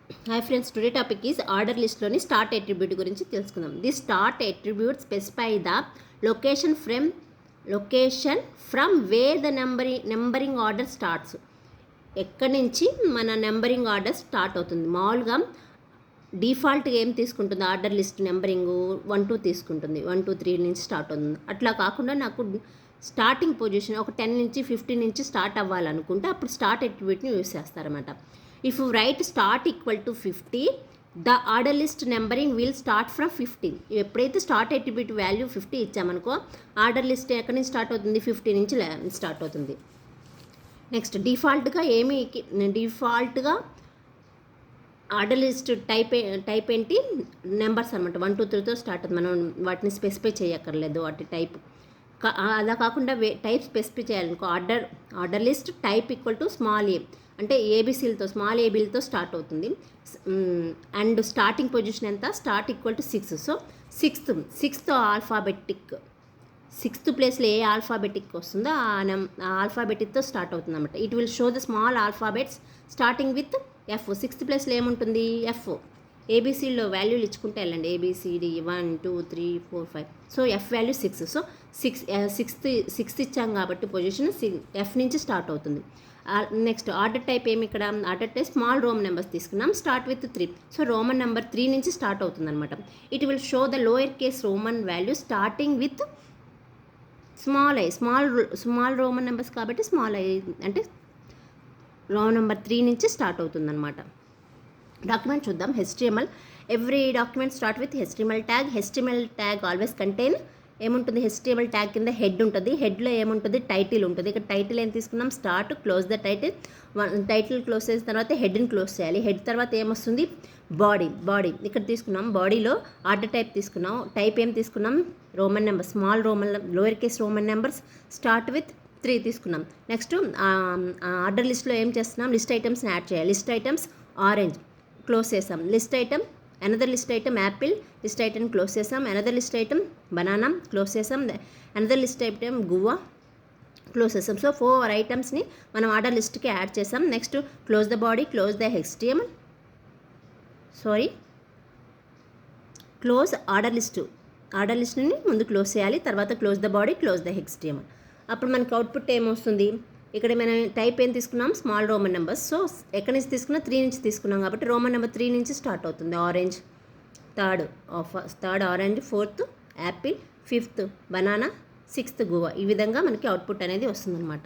Hi friends, today topic is order లిస్ట్లోని start attribute గురించి తెలుసుకుందాం. The start attribute specify the location from where the numbering order starts. ఎక్కడి నుంచి మన numbering order start అవుతుంది. మామూలుగా డిఫాల్ట్గా ఏం తీసుకుంటుంది, ఆర్డర్ లిస్ట్ నెంబరింగ్ 1 2 తీసుకుంటుంది. 1 2 3 నుంచి స్టార్ట్ అవుతుంది. అట్లా కాకుండా నాకు స్టార్టింగ్ పొజిషన్ ఒక 10 నుంచి 15 నుంచి స్టార్ట్ అవ్వాలనుకుంటే అప్పుడు స్టార్ట్ అట్రిబ్యూట్ని యూస్ చేస్తారన్నమాట. If you write start equal to 50, the order list numbering will start from 15. ఎప్పుడైతే స్టార్ట్ అట్రిబ్యూట్ వాల్యూ 50 ఇచ్చామనుకో, ఆర్డర్ లిస్ట్ ఎక్కడి నుంచి స్టార్ట్ అవుతుంది, 50 నుంచి స్టార్ట్ అవుతుంది. నెక్స్ట్ డిఫాల్ట్గా ఆర్డర్ లిస్ట్ టైప్ ఏంటి, నెంబర్స్ అనమాట. 1 2 3తో స్టార్ట్ అవుతుంది. మనం వాటిని స్పెసిఫై చేయక్కర్లేదు వాటి టైప్. అలా కాకుండా టైప్ స్పెసిఫై చేయాలనుకో, order list type equal to small a అంటే ఏబీసీలతో, స్మాల్ ఏబీలతో స్టార్ట్ అవుతుంది. అండ్ స్టార్టింగ్ పొజిషన్ ఎంత, start equal to 6. So sixth alphabetic, 6th ప్లేస్లో ఏ ఆల్ఫాబెటిక్ వస్తుందో ఆ ఆల్ఫాబెటిక్తో స్టార్ట్ అవుతుంది అనమాట. It will show the small alphabets starting with F. 6th ప్లేస్లో ఏముంటుంది, ఎఫ్. ఏబీసీలో వాల్యూలు ఇచ్చుకుంటే వెళ్ళండి, A B C D 1 2 3 4 5. So F value 6. So sixth ఇచ్చాం కాబట్టి పొజిషన్ ఎఫ్ నుంచి స్టార్ట్ అవుతుంది. నెక్స్ట్ ఆర్డర్ టైప్ ఏమి, ఇక్కడ order type small Roman numbers తీసుకున్నాం, start with 3. So Roman number 3 నుంచి స్టార్ట్ అవుతుంది అనమాట. It will show the lower case Roman value starting with small I. Small Roman numbers కాబట్టి small I అంటే Roman number 3 నుంచి start అవుతుంది అనమాట. Document చూద్దాం. HTML, every document start with HTML tag. HTML tag always contain ఏముంటుంది, HTML tag కింద head ఉంటుంది. హెడ్లో ఏముంటుంది, టైటిల్ ఉంటుంది. ఇక్కడ టైటిల్ ఏం తీసుకున్నాం, start, close the title. Title close చేసిన తర్వాత హెడ్ని క్లోజ్ చేయాలి. హెడ్ తర్వాత ఏమొస్తుంది, బాడీ. ఇక్కడ తీసుకున్నాం. బాడీలో ఆర్డర్ టైప్ తీసుకున్నాం. టైప్ ఏం తీసుకున్నాం, Roman number, small Roman, lower case Roman numbers, start with 3 తీసుకున్నాం. నెక్స్ట్ ఆర్డర్ లిస్ట్లో ఏం చేస్తున్నాం, లిస్ట్ ఐటమ్స్ని యాడ్ చేయాలి. లిస్ట్ ఐటమ్స్ ఆరెంజ్ క్లోజ్ చేసాం. List item, another list item apple, list item close చేసాం. Another list item banana close చేసాం. Another list item guava close చేసాం. సో 4 ఐటమ్స్ని మనం ఆర్డర్ లిస్ట్కి యాడ్ చేసాం. Next close the body, close the HTML, close order లిస్ట్ని ముందు close చేయాలి. తర్వాత close the body, close the HTML. అప్పుడు మనకి అవుట్పుట్ ఏమొస్తుంది, ఇక్కడ మనం టైప్ ఏం తీసుకున్నాం, స్మాల్ రోమన్ నెంబర్స్. సో ఎక్కడి నుంచి తీసుకున్నా, 3 నుంచి తీసుకున్నాం కాబట్టి రోమన్ నెంబర్ 3 నుంచి స్టార్ట్ అవుతుంది. Orange, third orange, 4th Apple, 5th banana, 6th guava. ఈ విధంగా మనకి అవుట్పుట్ అనేది వస్తుందన్నమాట.